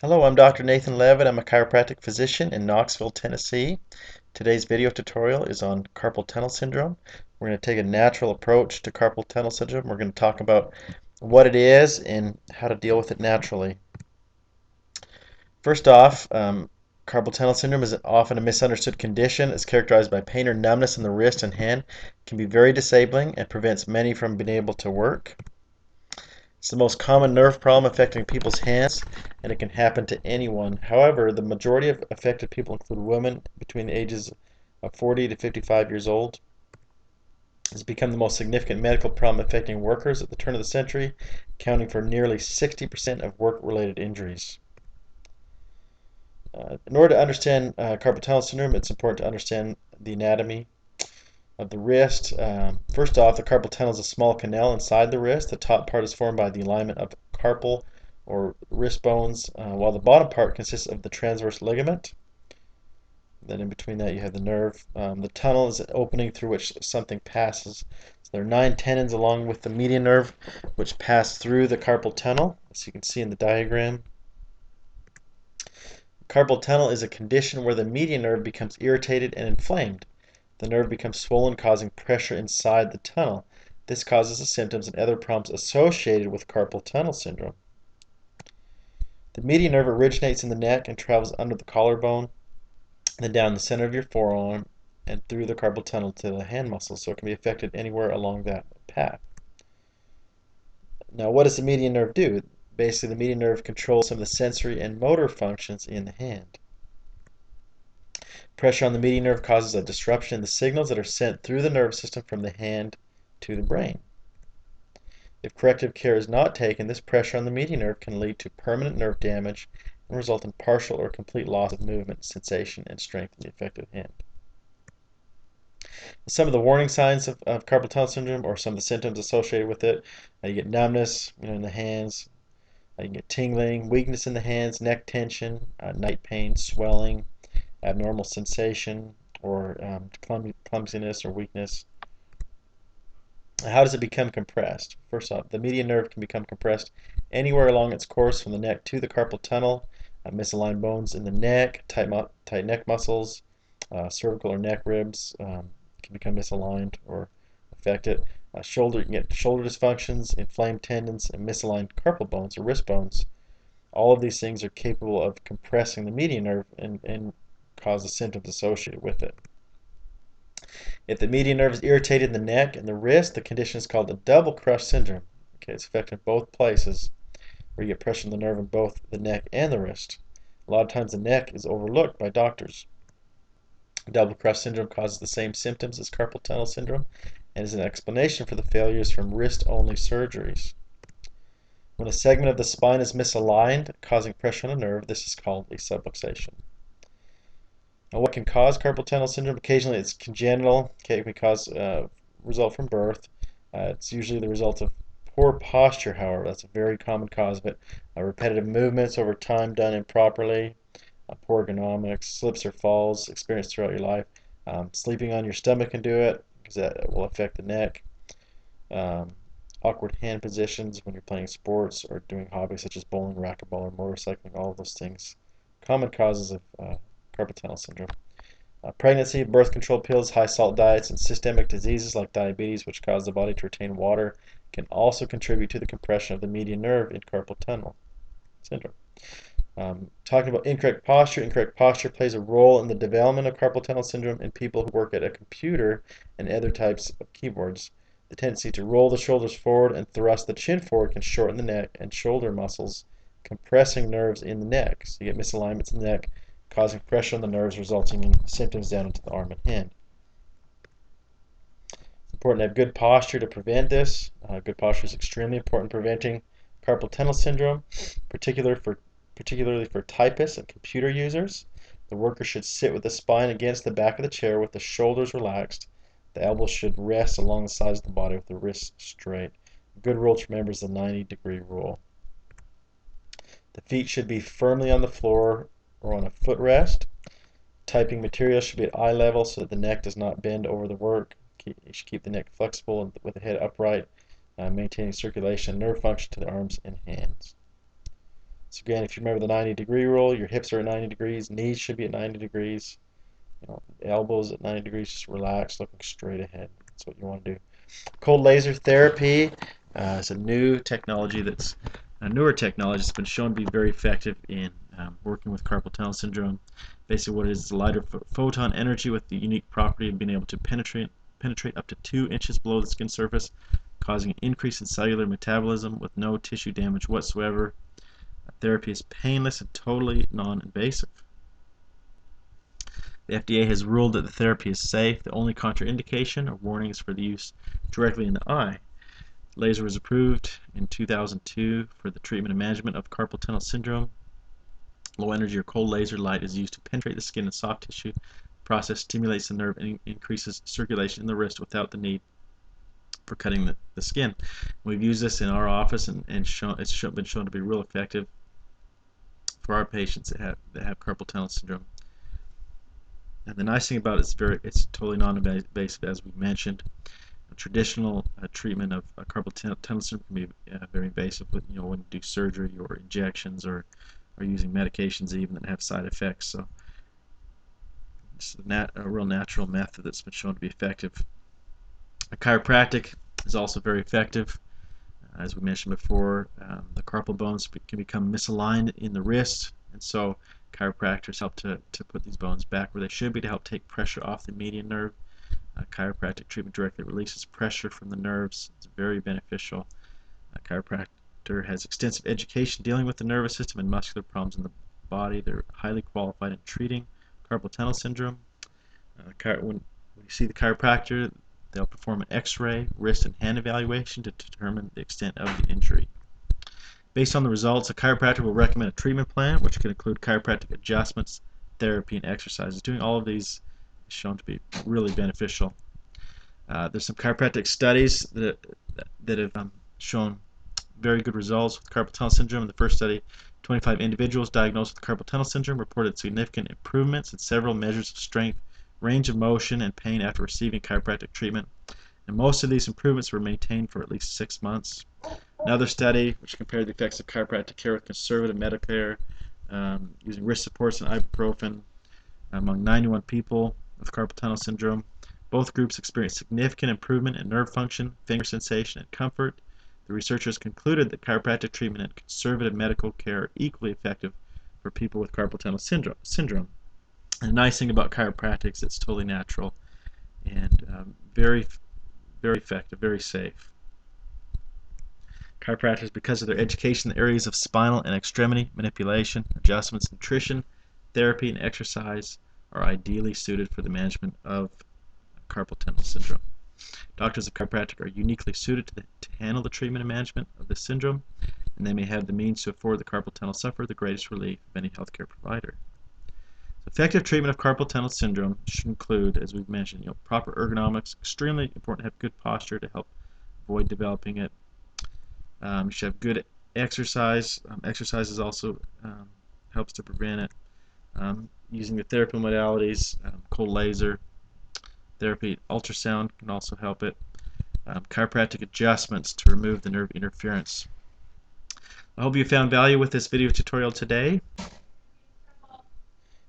Hello, I'm Dr. Nathan Levitt. I'm a chiropractic physician in Knoxville, Tennessee. Today's video tutorial is on carpal tunnel syndrome. We're going to take a natural approach to carpal tunnel syndrome. We're going to talk about what it is and how to deal with it naturally. First off, carpal tunnel syndrome is often a misunderstood condition. It's characterized by pain or numbness in the wrist and hand. It can be very disabling and prevents many from being able to work. It's the most common nerve problem affecting people's hands, and it can happen to anyone. However, the majority of affected people include women between the ages of 40 to 55 years old. It's become the most significant medical problem affecting workers at the turn of the century, accounting for nearly 60% of work-related injuries. In order to understand carpal tunnel syndrome, it's important to understand the anatomy of the wrist. First off, the carpal tunnel is a small canal inside the wrist. The top part is formed by the alignment of carpal or wrist bones, while the bottom part consists of the transverse ligament. Then in between that you have the nerve. The tunnel is an opening through which something passes. So there are 9 tendons along with the median nerve which pass through the carpal tunnel, as you can see in the diagram. Carpal tunnel is a condition where the median nerve becomes irritated and inflamed. The nerve becomes swollen, causing pressure inside the tunnel. This causes the symptoms and other problems associated with carpal tunnel syndrome. The median nerve originates in the neck and travels under the collarbone, then down the center of your forearm and through the carpal tunnel to the hand muscles, so it can be affected anywhere along that path. Now, what does the median nerve do? Basically, the median nerve controls some of the sensory and motor functions in the hand. Pressure on the median nerve causes a disruption in the signals that are sent through the nervous system from the hand to the brain. If corrective care is not taken, this pressure on the median nerve can lead to permanent nerve damage and result in partial or complete loss of movement, sensation, and strength in the affected hand. Some of the warning signs of carpal tunnel syndrome, or some of the symptoms associated with it, you get numbness, in the hands. You can get tingling, weakness in the hands, neck tension, night pain, swelling, abnormal sensation, or clumsiness or weakness. How does it become compressed? First off, the median nerve can become compressed anywhere along its course from the neck to the carpal tunnel. Misaligned bones in the neck, tight neck muscles, cervical or neck ribs can become misaligned or affected. You can get shoulder dysfunctions, inflamed tendons, and misaligned carpal bones or wrist bones. All of these things are capable of compressing the median nerve and cause the symptoms associated with it. If the median nerve is irritated in the neck and the wrist, the condition is called a double crush syndrome. Okay, it's affecting both places, where you get pressure on the nerve in both the neck and the wrist. A lot of times the neck is overlooked by doctors. Double crush syndrome causes the same symptoms as carpal tunnel syndrome and is an explanation for the failures from wrist-only surgeries. When a segment of the spine is misaligned, causing pressure on a nerve, this is called a subluxation. Now, what can cause carpal tunnel syndrome? Occasionally it's congenital. Okay, it can cause result from birth. It's usually the result of poor posture, however. That's a very common cause of it. Repetitive movements over time done improperly, poor ergonomics, slips or falls experienced throughout your life. Sleeping on your stomach can do it because that will affect the neck. Awkward hand positions when you're playing sports or doing hobbies such as bowling, racquetball, or motorcycling, all of those things. Common causes of carpal tunnel syndrome. Pregnancy, birth control pills, high salt diets, and systemic diseases like diabetes, which cause the body to retain water, can also contribute to the compression of the median nerve in carpal tunnel syndrome. Talking about incorrect posture plays a role in the development of carpal tunnel syndrome in people who work at a computer and other types of keyboards. The tendency to roll the shoulders forward and thrust the chin forward can shorten the neck and shoulder muscles, compressing nerves in the neck. So you get misalignments in the neck, causing pressure on the nerves, resulting in symptoms down into the arm and hand. It's important to have good posture to prevent this. Good posture is extremely important in preventing carpal tunnel syndrome, particularly for typists and computer users. The worker should sit with the spine against the back of the chair with the shoulders relaxed. The elbows should rest along the sides of the body with the wrists straight. A good rule to remember is the 90-degree rule. The feet should be firmly on the floor or on a footrest. Typing material should be at eye level so that the neck does not bend over the work. You should keep the neck flexible and with the head upright, maintaining circulation and nerve function to the arms and hands. So again, if you remember the 90-degree rule, your hips are at 90 degrees, knees should be at 90 degrees, elbows at 90 degrees, just relax, looking straight ahead. That's what you want to do. Cold laser therapy is a newer technology that's been shown to be very effective in working with carpal tunnel syndrome. Basically, what it is lighter photon energy with the unique property of being able to penetrate up to 2 inches below the skin surface, causing an increase in cellular metabolism with no tissue damage whatsoever. Therapy is painless and totally non-invasive. The FDA has ruled that the therapy is safe. The only contraindication or warning is for the use directly in the eye. Laser was approved in 2002 for the treatment and management of carpal tunnel syndrome. Low energy or cold laser light is used to penetrate the skin and soft tissue. The process stimulates the nerve and increases circulation in the wrist without the need for cutting the skin. We've used this in our office and it's been shown to be real effective for our patients that have carpal tunnel syndrome. And the nice thing about it is it's totally non-invasive, as we mentioned. A traditional treatment of carpal tunnel syndrome can be very invasive, when you do surgery or injections or using medications even that have side effects. So it's a real natural method that's been shown to be effective. Chiropractic is also very effective. As we mentioned before, the carpal bones can become misaligned in the wrist, and so chiropractors help to put these bones back where they should be to help take pressure off the median nerve. Chiropractic treatment directly releases pressure from the nerves. It's very beneficial. A chiropractor has extensive education dealing with the nervous system and muscular problems in the body. They're highly qualified in treating carpal tunnel syndrome. When you see the chiropractor, they'll perform an X-ray, wrist, and hand evaluation to determine the extent of the injury. Based on the results, a chiropractor will recommend a treatment plan, which can include chiropractic adjustments, therapy, and exercises. Doing all of these is shown to be really beneficial. There's some chiropractic studies that have shown very good results with carpal tunnel syndrome. In the first study, 25 individuals diagnosed with carpal tunnel syndrome reported significant improvements in several measures of strength, range of motion, and pain after receiving chiropractic treatment. And most of these improvements were maintained for at least 6 months. Another study, which compared the effects of chiropractic care with conservative medical care, using wrist supports and ibuprofen among 91 people with carpal tunnel syndrome. Both groups experienced significant improvement in nerve function, finger sensation, and comfort. The researchers concluded that chiropractic treatment and conservative medical care are equally effective for people with carpal tunnel syndrome. And the nice thing about chiropractic is it's totally natural and very, very effective, very safe. Chiropractors, because of their education in the areas of spinal and extremity manipulation, adjustments, nutrition, therapy, and exercise, are ideally suited for the management of carpal tunnel syndrome. Doctors of chiropractic are uniquely suited to handle the treatment and management of this syndrome, and they may have the means to afford the carpal tunnel sufferer the greatest relief of any healthcare provider. Effective treatment of carpal tunnel syndrome should include, as we've mentioned, proper ergonomics. Extremely important to have good posture to help avoid developing it. You should have good exercise. Exercise also helps to prevent it. Using the therapy modalities, cold laser therapy, ultrasound can also help it. Chiropractic adjustments to remove the nerve interference. I hope you found value with this video tutorial today.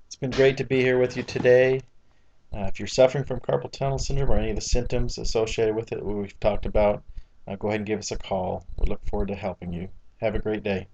It's been great to be here with you today. If you're suffering from carpal tunnel syndrome or any of the symptoms associated with it we've talked about, go ahead and give us a call. We look forward to helping you. Have a great day.